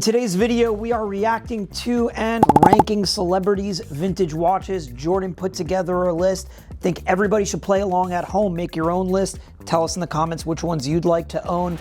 In today's video, we are reacting to and ranking celebrities' vintage watches. Jordan put together a list. Think everybody should play along at home. Make your own list. Tell us in the comments which ones you'd like to own.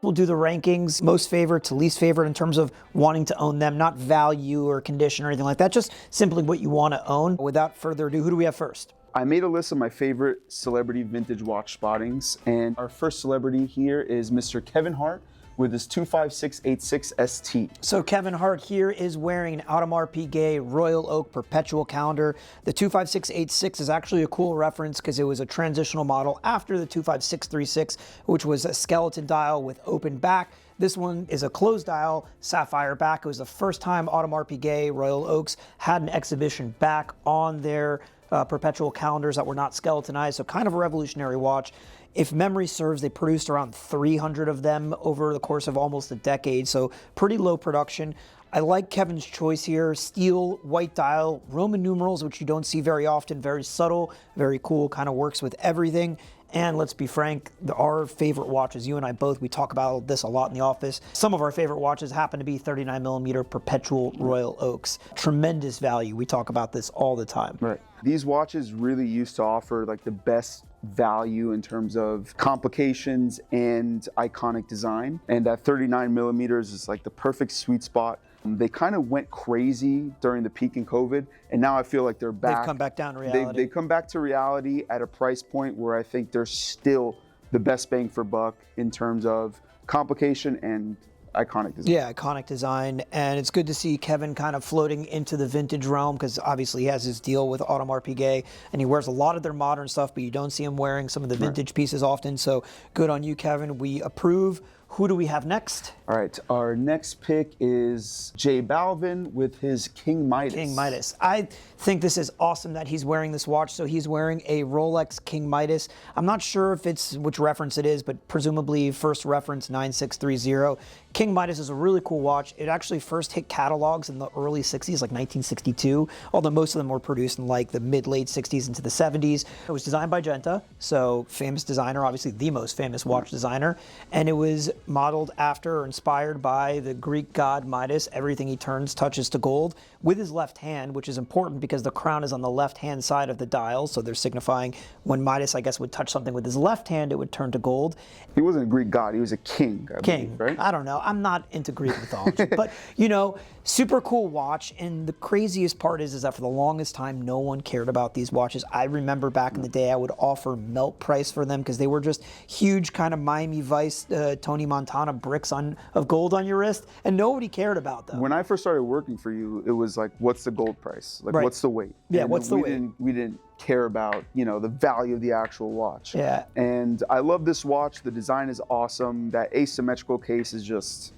We'll do the rankings, most favorite to least favorite in terms of wanting to own them, not value or condition or anything like that, just simply what you want to own. Without further ado, who do we have first? I made a list of my favorite celebrity vintage watch spottings, and our first celebrity here is Mr. Kevin Hart with his 25686 ST. So Kevin Hart here is wearing an Audemars Piguet Royal Oak Perpetual Calendar. The 25686 is actually a cool reference because it was a transitional model after the 25636, which was a skeleton dial with open back. This one is a closed dial, sapphire back. It was the first time Audemars Piguet Royal Oaks had an exhibition back on their perpetual calendars that were not skeletonized, so kind of a revolutionary watch. If memory serves, they produced around 300 of them over the course of almost a decade, so pretty low production. I like Kevin's choice here. Steel, white dial, Roman numerals, which you don't see very often. Very subtle, very cool, kind of works with everything. And let's be frank, our favorite watches, you and I both, we talk about this a lot in the office. Some of our favorite watches happen to be 39mm perpetual Royal Oaks. Tremendous value. We talk about this all the time. Right. These watches really used to offer like the best value in terms of complications and iconic design. And that 39mm is like the perfect sweet spot. They kind of went crazy during the peak in COVID, and now I feel like they're back. They've come back down to reality. They come back to reality at a price point where I think they're still the best bang for buck in terms of complication and iconic design. Yeah, iconic design, and it's good to see Kevin kind of floating into the vintage realm because obviously he has his deal with Audemars Piguet, and he wears a lot of their modern stuff, but you don't see him wearing some of the vintage pieces often, so good on you, Kevin. We approve. Who do we have next? All right, our next pick is J Balvin with his King Midas. King Midas. I think this is awesome that he's wearing this watch. So he's wearing a Rolex King Midas. I'm not sure if it's which reference it is, but presumably first reference 9630. King Midas is a really cool watch. It actually first hit catalogs in the early 60s, like 1962, although most of them were produced in like the mid-late 60s into the 70s. It was designed by Genta, so famous designer, obviously the most famous watch designer, and it was modeled after or inspired by the Greek god Midas. Everything he turns touches to gold with his left hand, which is important because the crown is on the left-hand side of the dial, so they're signifying when Midas, I guess, would touch something with his left hand, it would turn to gold. He wasn't a Greek god, he was a king, I believe, right? I don't know. I'm not into Greek mythology, but, you know, super cool watch, and the craziest part is that for the longest time, no one cared about these watches. I remember back in the day, I would offer melt price for them because they were just huge kind of Miami Vice, Tony Montana bricks of gold on your wrist, and nobody cared about them. When I first started working for you, it was like, what's the gold price? Like, what's the weight? Yeah, and what's the weight? We didn't care about, you know, the value of the actual watch. Yeah. And I love this watch. The design is awesome. That asymmetrical case is just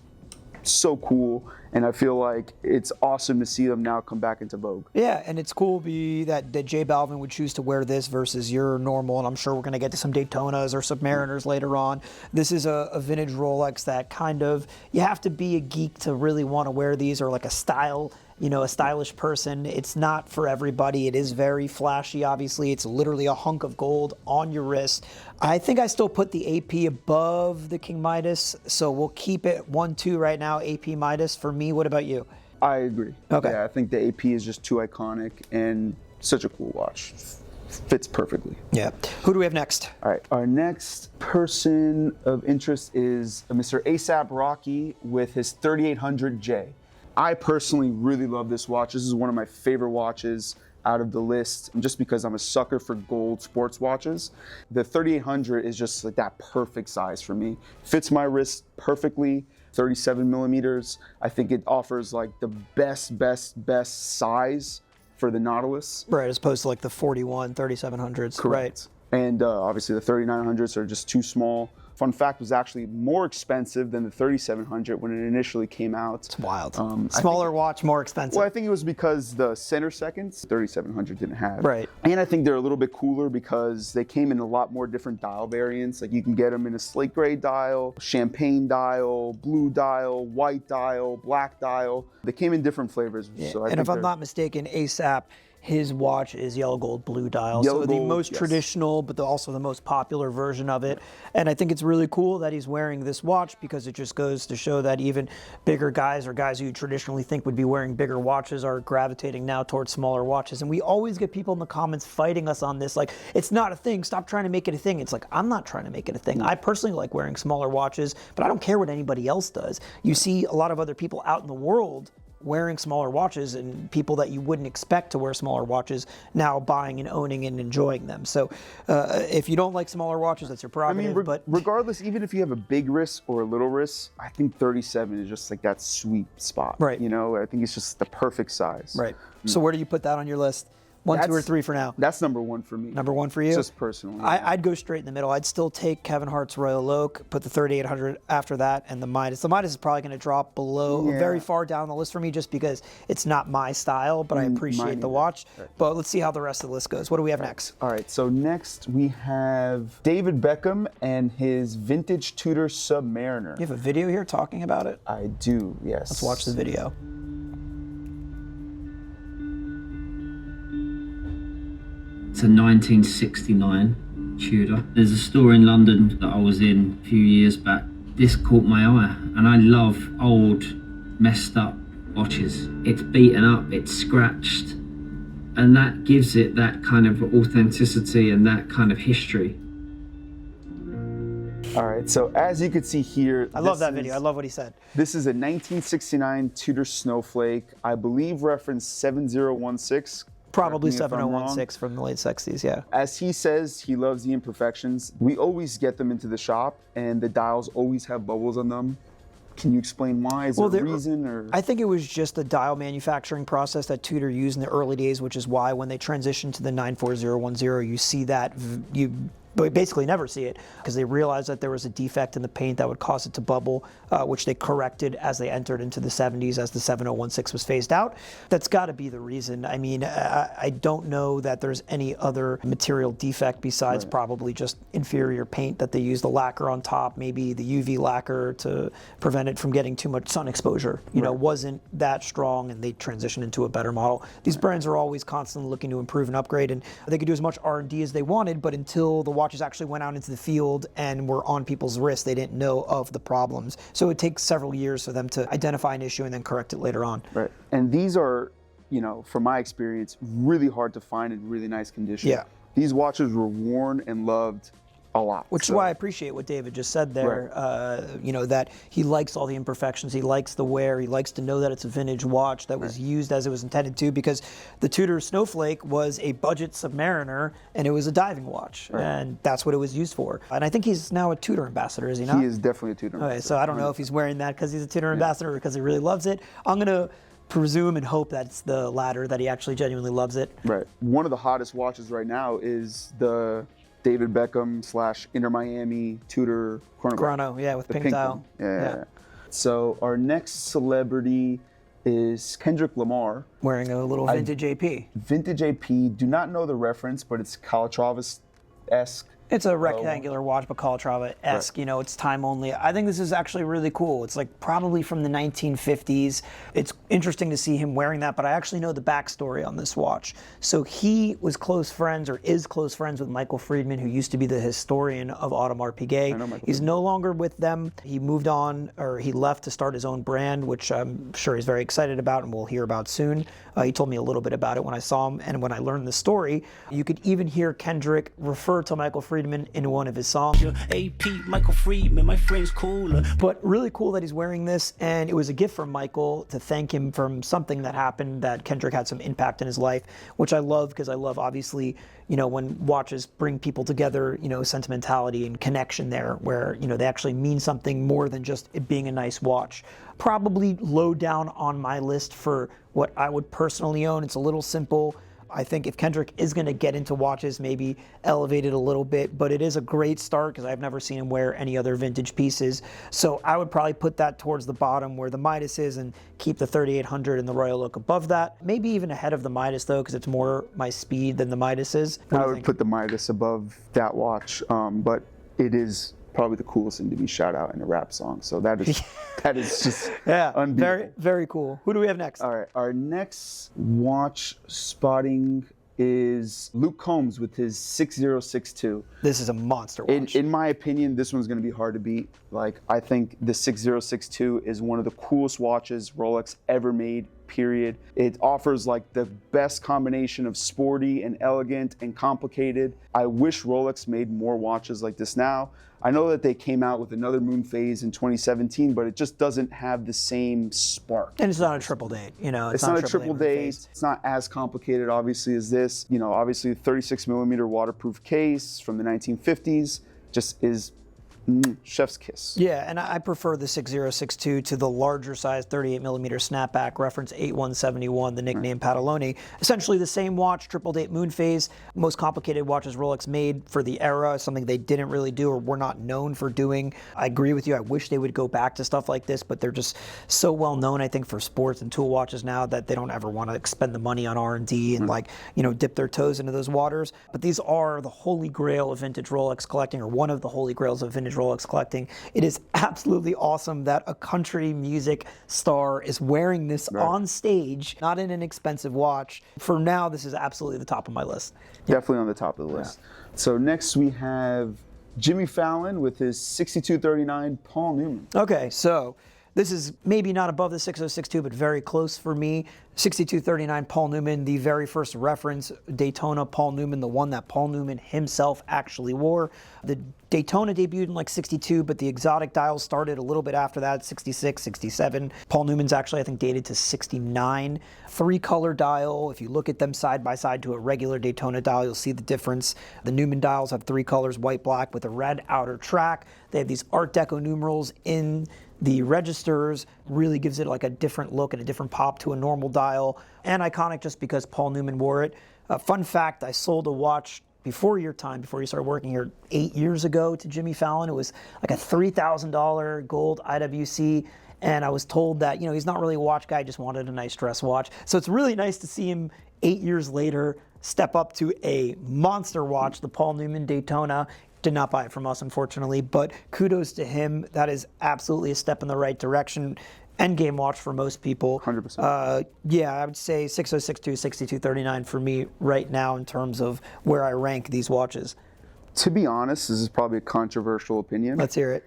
so cool, and I feel like it's awesome to see them now come back into vogue. Yeah, and it's cool that J Balvin would choose to wear this versus your normal, and I'm sure we're going to get to some Daytonas or Submariners later on. This is a vintage Rolex that kind of, you have to be a geek to really want to wear these, or like a style, you know, a stylish person. It's not for everybody. It is very flashy, obviously. It's literally a hunk of gold on your wrist. I think I still put the AP above the King Midas, so we'll keep it 1-2 right now, AP Midas for me. What about you? I agree. Okay. Yeah, I think the AP is just too iconic and such a cool watch. Fits perfectly. Yeah. Who do we have next? All right. Our next person of interest is Mr. ASAP Rocky with his 3800J. I personally really love this watch. This is one of my favorite watches out of the list, just because I'm a sucker for gold sports watches. The 3800 is just like that perfect size for me. Fits my wrist perfectly. 37mm. I think it offers like the best size for the Nautilus. Right, as opposed to like the 3700s. Correct. Right. And obviously the 3900s are just too small. Fun fact, was actually more expensive than the 3700 when it initially came out. It's wild. Smaller watch, more expensive. Well, I think it was because the center seconds, 3700 didn't have. Right. And I think they're a little bit cooler because they came in a lot more different dial variants. Like you can get them in a slate gray dial, champagne dial, blue dial, white dial, black dial. They came in different flavors. Yeah. So and if I'm not mistaken, ASAP his watch is yellow gold blue dial. Yellow so the gold, most yes. traditional, but also the most popular version of it. And I think it's really cool that he's wearing this watch because it just goes to show that even bigger guys or guys who you traditionally think would be wearing bigger watches are gravitating now towards smaller watches. And we always get people in the comments fighting us on this, like, it's not a thing, stop trying to make it a thing. It's like, I'm not trying to make it a thing. I personally like wearing smaller watches, but I don't care what anybody else does. You see a lot of other people out in the world wearing smaller watches, and people that you wouldn't expect to wear smaller watches now buying and owning and enjoying them. So if you don't like smaller watches, that's your prerogative. But regardless, even if you have a big wrist or a little wrist, I think 37 is just like that sweet spot. Right. You know, I think it's just the perfect size. Right. So where do you put that on your list? One, two, or three for now? That's number one for me. Number one for you? Just personally. I'd go straight in the middle. I'd still take Kevin Hart's Royal Oak, put the 3800 after that, and the Midas. The Midas is probably going to drop below, very far down the list for me, just because it's not my style, but I appreciate the watch. Right. But let's see how the rest of the list goes. What do we have next? All right, so next we have David Beckham and his vintage Tudor Submariner. You have a video here talking about it? I do, yes. Let's watch the video. It's a 1969 Tudor. There's a store in London that I was in a few years back. This caught my eye, and I love old, messed up watches. It's beaten up, it's scratched, and that gives it that kind of authenticity and that kind of history. All right, so as you can see here, I love that video. I love what he said. This is a 1969 Tudor Snowflake, I believe referenced 7016. Probably 7016 from the late 60s, yeah. As he says, he loves the imperfections. We always get them into the shop, and the dials always have bubbles on them. Can you explain why? Is there a reason? Or? I think it was just the dial manufacturing process that Tudor used in the early days, which is why when they transitioned to the 94010, you see that, you basically never see it, because they realized that there was a defect in the paint that would cause it to bubble, which they corrected as they entered into the 70s as the 7016 was phased out. That's got to be the reason. I mean, I don't know that there's any other material defect besides probably just inferior paint that they use, the lacquer on top, maybe the UV lacquer to prevent it from getting too much sun exposure, you know, wasn't that strong, and they transitioned into a better model. These brands are always constantly looking to improve and upgrade, and they could do as much R&D as they wanted, but until the watches actually went out into the field and were on people's wrists, they didn't know of the problems. So it takes several years for them to identify an issue and then correct it later on. Right. And these are, you know, from my experience, really hard to find in really nice condition. Yeah. These watches were worn and loved a lot. Which is why I appreciate what David just said there, you know, that he likes all the imperfections, he likes the wear, he likes to know that it's a vintage watch that was used as it was intended to, because the Tudor Snowflake was a budget Submariner, and it was a diving watch, and that's what it was used for. And I think he's now a Tudor ambassador, is he not? He is definitely a Tudor ambassador. Okay, so I don't know if he's wearing that because he's a Tudor ambassador or because he really loves it. I'm going to presume and hope that it's the latter, that he actually genuinely loves it. Right. One of the hottest watches right now is the David Beckham / Inter Miami Tudor chronograph. Chrono, yeah, with pink dial. Yeah. So our next celebrity is Kendrick Lamar. Wearing a little vintage AP. Vintage AP. Do not know the reference, but it's Calatrava-esque. It's a rectangular watch, but Calatrava-esque, you know, it's time only. I think this is actually really cool. It's like probably from the 1950s. It's interesting to see him wearing that, but I actually know the backstory on this watch. So he was close friends, or is close friends, with Michael Friedman, who used to be the historian of Audemars Piguet. He's no longer with them. He moved on, or he left to start his own brand, which I'm sure he's very excited about and we'll hear about soon. He told me a little bit about it when I saw him, and when I learned the story, you could even hear Kendrick refer to Michael Friedman in one of his songs. AP, Michael Friedman, my friend's cooler. But really cool that he's wearing this, and it was a gift from Michael to thank him from something that happened that Kendrick had some impact in his life, which I love, because I love, obviously, you know, when watches bring people together, you know, sentimentality and connection there, where, you know, they actually mean something more than just it being a nice watch. Probably low down on my list for what I would personally own. It's a little simple. I think if Kendrick is going to get into watches, maybe elevate it a little bit, but it is a great start because I've never seen him wear any other vintage pieces. So I would probably put that towards the bottom where the Midas is, and keep the 3800 and the Royal Oak above that. Maybe even ahead of the Midas, though, because it's more my speed than the Midas is. I would put the Midas above that watch, but it is probably the coolest thing to be shout out in a rap song. So that is just unbeatable. Very, very cool. Who do we have next? All right, our next watch spotting is Luke Combs with his 6062. This is a monster watch. In my opinion, this one's going to be hard to beat. Like, I think the 6062 is one of the coolest watches Rolex ever made, period. It offers like the best combination of sporty and elegant and complicated. I wish Rolex made more watches like this now. I know that they came out with another Moonphase in 2017, but it just doesn't have the same spark. And it's not a triple date, you know. It's not a triple date. It's not as complicated, obviously, as this. You know, obviously, 36 millimeter waterproof case from the 1950s just is chef's kiss. Yeah, and I prefer the 6062 to the larger size 38 millimeter snapback, reference 8171, the nickname Pataloni. Essentially the same watch, triple date Moonphase, most complicated watches Rolex made for the era, something they didn't really do or were not known for doing. I agree with you. I wish they would go back to stuff like this, but they're just so well known, I think, for sports and tool watches now that they don't ever want to expend the money on R&D and like, you know, dip their toes into those waters. But these are the holy grail of vintage Rolex collecting, or one of the holy grails of vintage Rolex collecting. It is absolutely awesome that a country music star is wearing this on stage, not in an expensive watch. For now, this is absolutely the top of my list. Definitely on the top of the list. So next we have Jimmy Fallon with his 6239 Paul Newman. Okay, so this is maybe not above the 6062, but very close for me. 6239 Paul Newman, the very first reference Daytona Paul Newman, the one that Paul Newman himself actually wore. The Daytona debuted in like 62, but the exotic dials started a little bit after that, 66, 67. Paul Newman's actually, I think, dated to 69. 3-color dial. If you look at them side by side to a regular Daytona dial, you'll see the difference. The Newman dials have 3 colors, white, black, with a red outer track. They have these Art Deco numerals in the registers, really gives it like a different look and a different pop to a normal dial, and iconic just because Paul Newman wore it. Fun fact, I sold a watch before your time, before you started working here, 8 years ago to Jimmy Fallon. It was like a $3,000 gold IWC, and I was told that, you know, he's not really a watch guy, just wanted a nice dress watch. So it's really nice to see him 8 years later step up to a monster watch, the Paul Newman Daytona. Did not buy it from us, unfortunately, but kudos to him. That is absolutely a step in the right direction. Endgame watch for most people. 100%. Yeah, I would say 6062, 6239 for me right now in terms of where I rank these watches. To be honest, this is probably a controversial opinion. Let's hear it.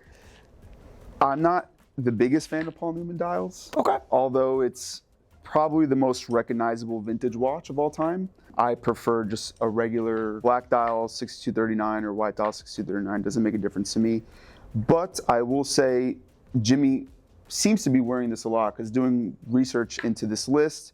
I'm not the biggest fan of Paul Newman dials. Okay. Although it's probably the most recognizable vintage watch of all time. I prefer just a regular black dial 6239 or white dial 6239. Doesn't make a difference to me. But I will say Jimmy seems to be wearing this a lot because doing research into this list,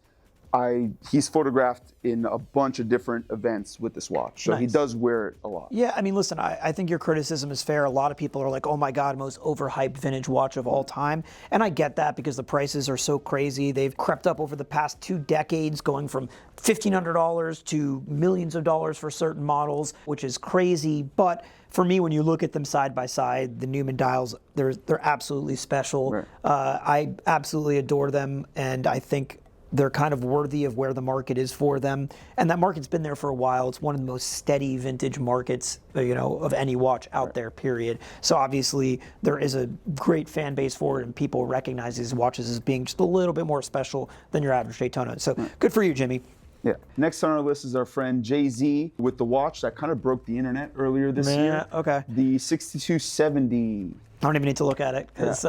he's photographed in a bunch of different events with this watch. So he does wear it a lot. Yeah, I mean, listen, I think your criticism is fair. A lot of people are like, oh my God, most overhyped vintage watch of all time. And I get that because the prices are so crazy. They've crept up over the past 2 decades, going from $1,500 to millions of dollars for certain models, which is crazy. But for me, when you look at them side by side, the Newman dials, they're absolutely special. Right. I absolutely adore them, and I think they're kind of worthy of where the market is for them. And that market's been there for a while. It's one of the most steady vintage markets, you know, of any watch out there, period. So obviously there is a great fan base for it, and people recognize these watches as being just a little bit more special than your average Daytona. So good for you, Jimmy. Yeah. Next on our list is our friend Jay-Z with the watch that kind of broke the internet earlier this year. Okay. The 6270. I don't even need to look at it because,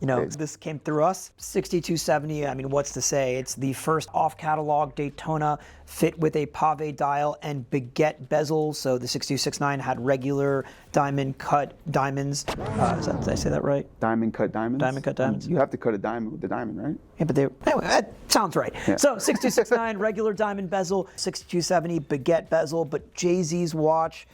you know, this came through us. 6270, I mean, what's to say? It's the first off-catalog Daytona fit with a pave dial and baguette bezel. So the 6269 had regular diamond-cut diamonds. Did I say that right? Diamond-cut diamonds? Diamond-cut diamonds. You have to cut a diamond with the diamond, right? Yeah, but anyway, that sounds right. Yeah. So 6269, regular diamond bezel. 6270, baguette bezel. But Jay-Z's watch,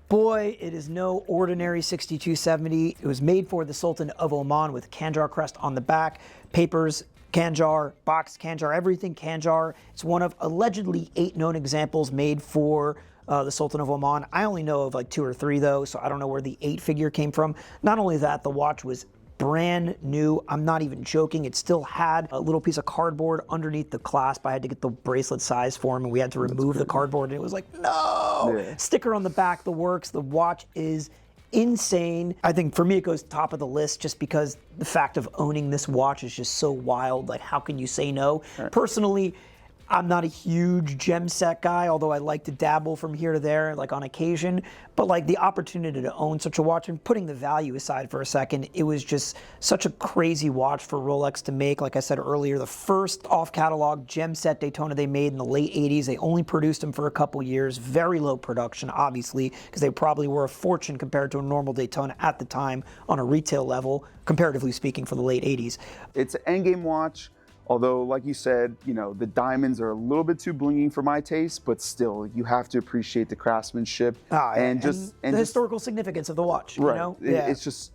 boy, it is no ordinary 6270. It was made for the Sultan of Oman with Kandjar crest on the back. Papers, Kandjar, boxed Kandjar, everything Kandjar. It's one of allegedly 8 known examples made for the Sultan of Oman. I only know of like 2 or 3 though, so I don't know where the 8 figure came from. Not only that, the watch was brand new. I'm not even joking. It still had a little piece of cardboard underneath the clasp. I had to get the bracelet size for him, and we had to remove the cardboard, and it was like, no! Yeah. Sticker on the back, the works. The watch is insane. I think for me it goes top of the list just because the fact of owning this watch is just so wild. Like, how can you say no? Personally, I'm not a huge gem set guy, although I like to dabble from here to there, like on occasion. But like the opportunity to own such a watch, and putting the value aside for a second, it was just such a crazy watch for Rolex to make. Like I said earlier, the first off-catalog gem set Daytona they made in the late 80s. They only produced them for a couple years. Very low production, obviously, because they probably were a fortune compared to a normal Daytona at the time on a retail level, comparatively speaking, for the late 80s. It's an endgame watch. Although, like you said, you know, the diamonds are a little bit too blingy for my taste, but still, you have to appreciate the craftsmanship and the historical significance of the watch. Right. You know? It's just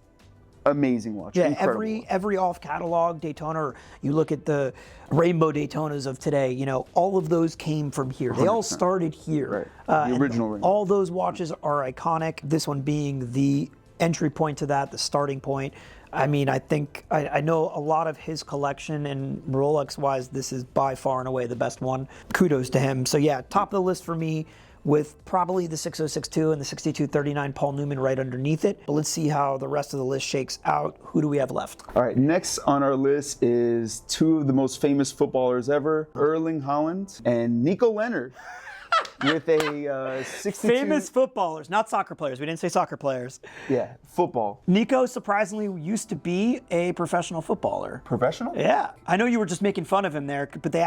amazing watch. Yeah, incredible. every off-catalog Daytona, or you look at the rainbow Daytonas of today, you know, all of those came from here. They all started here. Right. The original ring. All those watches are iconic. This one being the entry point to that, the starting point. I mean, I think I know a lot of his collection, and Rolex-wise, this is by far and away the best one. Kudos to him. So yeah, top of the list for me, with probably the 6062 and the 6239 Paul Newman right underneath it. But let's see how the rest of the list shakes out. Who do we have left? All right, next on our list is two of the most famous footballers ever, Erling Haaland and Nico Leonard. With a 62... Famous footballers, not soccer players. We didn't say soccer players. Yeah, football. Nico surprisingly used to be a professional footballer. Professional? Yeah. I know you were just making fun of him there, but they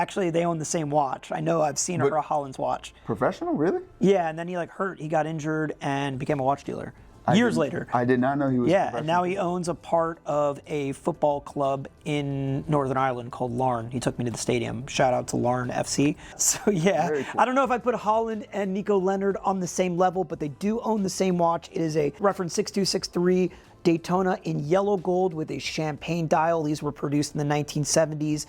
own the same watch. I know I've seen Haaland's watch. Professional, really? Yeah, and then he he got injured and became a watch dealer. Years later. I did not know he was and now he owns a part of a football club in Northern Ireland called Larne. He took me to the stadium. Shout out to Larne FC. So yeah, Very cool. I don't know if I put Haaland and Nico Leonard on the same level, but they do own the same watch. It is a reference 6263 Daytona in yellow gold with a champagne dial. These were produced in the 1970s.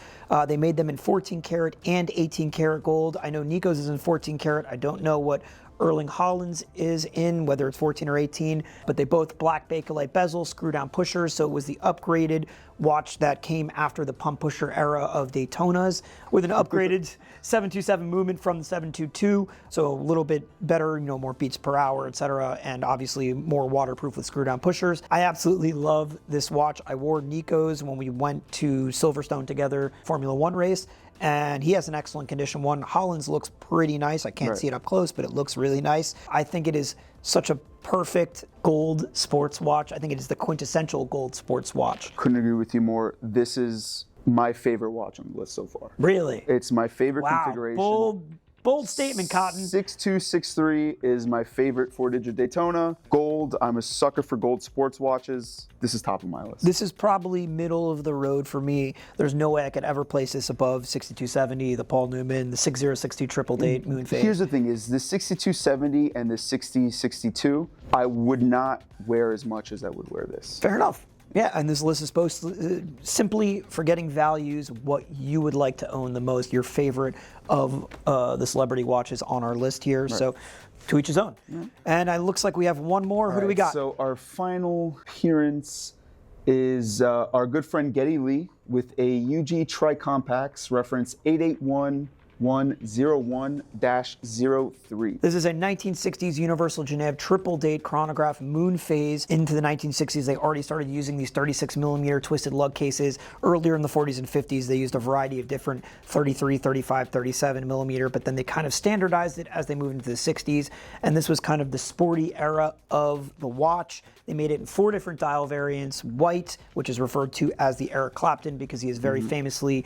They made them in 14 karat and 18 karat gold. I know Nico's is in 14 karat. I don't know what Erling Haaland's is in, whether it's 14 or 18, but they both black Bakelite bezel, screw down pushers, so it was the upgraded watch that came after the pump pusher era of Daytonas, with an upgraded 727 movement from the 722, so a little bit better, you know, more beats per hour, etc., and obviously more waterproof with screw down pushers. I absolutely love this watch. I wore Nico's when we went to Silverstone together, Formula One race, and he has an excellent condition one. Haaland's looks pretty nice. I can't see it up close, but it looks really nice. I think it is such a perfect gold sports watch. I think it is the quintessential gold sports watch. Couldn't agree with you more. This is my favorite watch on the list so far. Really? It's my favorite configuration. Bold statement, Cotton. 6263 is my favorite 4-digit Daytona. Gold, I'm a sucker for gold sports watches. This is top of my list. This is probably middle of the road for me. There's no way I could ever place this above 6270, the Paul Newman, the 6062 triple date Moonphase. Here's the thing is the 6270 and the 6062, I would not wear as much as I would wear this. Fair enough. Yeah, and this list is supposed to simply forgetting values, what you would like to own the most, your favorite of the celebrity watches on our list here. Right. So to each his own. Yeah. And it looks like we have one more. Who do we got? So our final appearance is our good friend Geddy Lee with a UG Tri-Compax reference 881101-03. This is a 1960s Universal Geneve triple date chronograph Moonphase. Into the 1960s, they already started using these 36 millimeter twisted lug cases. Earlier in the 40s and 50s, they used a variety of different 33, 35, 37 millimeter, but then they kind of standardized it as they moved into the 60s. And this was kind of the sporty era of the watch. They made it in 4 different dial variants. White, which is referred to as the Eric Clapton because he is very famously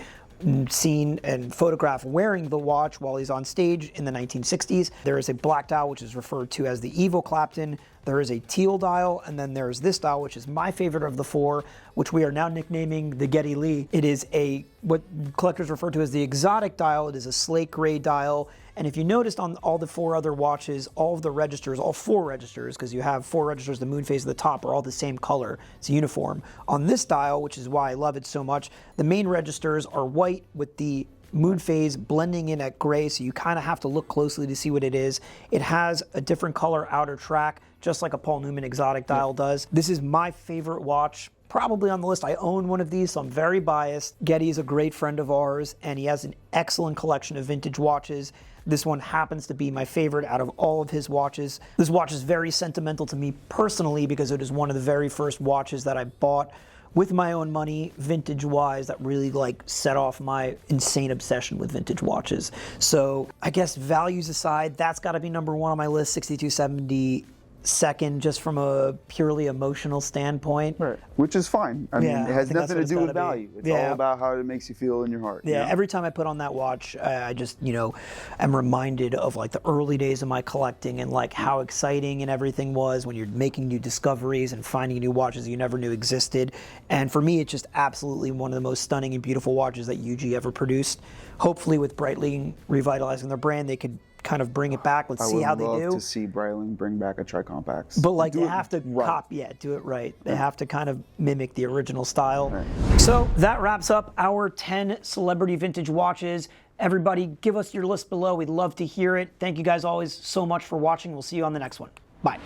seen and photographed wearing the watch while he's on stage in the 1960s. There is a black dial, which is referred to as the Evo Clapton. There is a teal dial, and then there's this dial, which is my favorite of the 4, which we are now nicknaming the Geddy Lee. It is what collectors refer to as the exotic dial. It is a slate gray dial. And if you noticed on all the 4 other watches, all of the registers, all 4 registers, because you have 4 registers, the Moonphase at the top, are all the same color. It's uniform. On this dial, which is why I love it so much, the main registers are white with the Moonphase blending in at gray, so you kind of have to look closely to see what it is. It has a different color outer track, just like a Paul Newman exotic dial does. This is my favorite watch probably on the list. I own one of these, so I'm very biased. Geddy is a great friend of ours, and he has an excellent collection of vintage watches. This one happens to be my favorite out of all of his watches. This watch is very sentimental to me personally because it is one of the very first watches that I bought with my own money, vintage-wise, that really like set off my insane obsession with vintage watches. So I guess values aside, that's got to be number one on my list, 6270. Second, just from a purely emotional standpoint. Right. Which is fine. I mean, it has nothing to do with value. It's all about how it makes you feel in your heart. Yeah, you know? every time I put on that watch, I just, am reminded of like the early days of my collecting and like how exciting and everything was when you're making new discoveries and finding new watches you never knew existed. And for me, it's just absolutely one of the most stunning and beautiful watches that UG ever produced. Hopefully with Breitling revitalizing their brand, they could kind of bring it back. Let's see how they do. I would love to see Breitling bring back a Tri-Compax. But like they have to do it right. They have to kind of mimic the original style. Right. So that wraps up our 10 celebrity vintage watches. Everybody give us your list below. We'd love to hear it. Thank you guys always so much for watching. We'll see you on the next one. Bye.